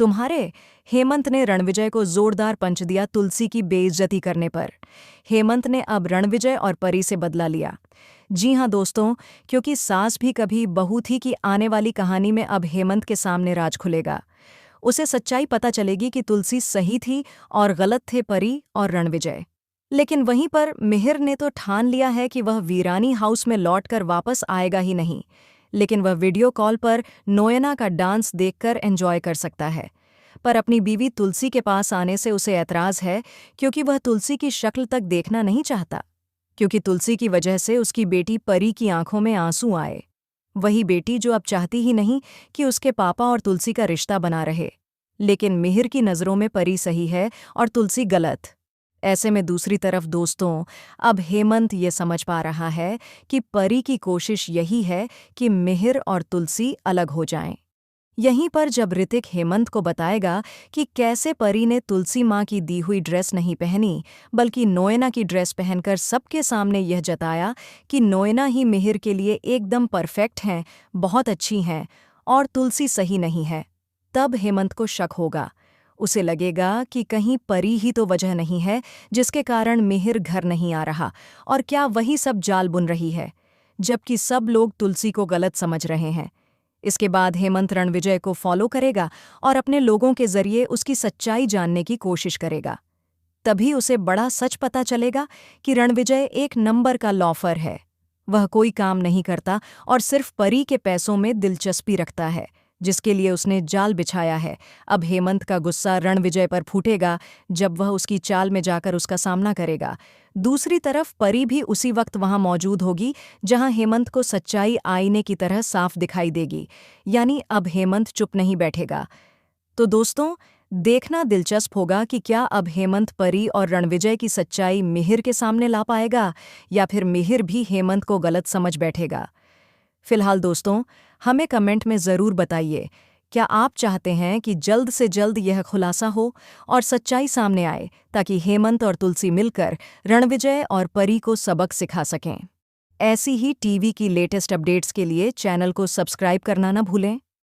तुम्हारे हेमंत ने रणविजय को जोरदार पंच दिया तुलसी की बेइज्जती करने पर। हेमंत ने अब रणविजय और परी से बदला लिया। जी हाँ दोस्तों, क्योंकि सास भी कभी बहू थी कि आने वाली कहानी में अब हेमंत के सामने राज खुलेगा। उसे सच्चाई पता चलेगी कि तुलसी सही थी और गलत थे परी और रणविजय। लेकिन वहीं पर मिहिर ने तो ठान लिया है कि वह वीरानी हाउस में लौटकर वापस आएगा ही नहीं, लेकिन वह वीडियो कॉल पर नोयना का डांस देखकर एंजॉय कर सकता है। पर अपनी बीवी तुलसी के पास आने से उसे ऐतराज है, क्योंकि वह तुलसी की शक्ल तक देखना नहीं चाहता, क्योंकि तुलसी की वजह से उसकी बेटी परी की आंखों में आंसू आए। वही बेटी जो अब चाहती ही नहीं कि उसके पापा और तुलसी का रिश्ता बना रहे। लेकिन मिहिर की नज़रों में परी सही है और तुलसी गलत। ऐसे में दूसरी तरफ दोस्तों, अब हेमंत ये समझ पा रहा है कि परी की कोशिश यही है कि मिहिर और तुलसी अलग हो जाएं। यहीं पर जब ऋतिक हेमंत को बताएगा कि कैसे परी ने तुलसी माँ की दी हुई ड्रेस नहीं पहनी, बल्कि नोयना की ड्रेस पहनकर सबके सामने यह जताया कि नोयना ही मिहिर के लिए एकदम परफेक्ट हैं, बहुत अच्छी हैं, और तुलसी सही नहीं है, तब हेमंत को शक होगा। उसे लगेगा कि कहीं परी ही तो वजह नहीं है जिसके कारण मिहिर घर नहीं आ रहा, और क्या वही सब जाल बुन रही है, जबकि सब लोग तुलसी को गलत समझ रहे हैं। इसके बाद हेमंत रणविजय को फॉलो करेगा और अपने लोगों के जरिए उसकी सच्चाई जानने की कोशिश करेगा। तभी उसे बड़ा सच पता चलेगा कि रणविजय एक नंबर का लॉफर है। वह कोई काम नहीं करता और सिर्फ परी के पैसों में दिलचस्पी रखता है, जिसके लिए उसने जाल बिछाया है। अब हेमंत का गुस्सा रणविजय पर फूटेगा जब वह उसकी चाल में जाकर उसका सामना करेगा। दूसरी तरफ परी भी उसी वक्त वहां मौजूद होगी जहां हेमंत को सच्चाई आईने की तरह साफ दिखाई देगी। यानी अब हेमंत चुप नहीं बैठेगा। तो दोस्तों, देखना दिलचस्प होगा कि क्या अब हेमंत परी और रणविजय की सच्चाई मिहिर के सामने ला पाएगा, या फिर मिहिर भी हेमंत को गलत समझ बैठेगा। फिलहाल दोस्तों, हमें कमेंट में ज़रूर बताइए, क्या आप चाहते हैं कि जल्द से जल्द यह खुलासा हो और सच्चाई सामने आए, ताकि हेमंत और तुलसी मिलकर रणविजय और परी को सबक सिखा सकें। ऐसी ही टीवी की लेटेस्ट अपडेट्स के लिए चैनल को सब्सक्राइब करना न भूलें।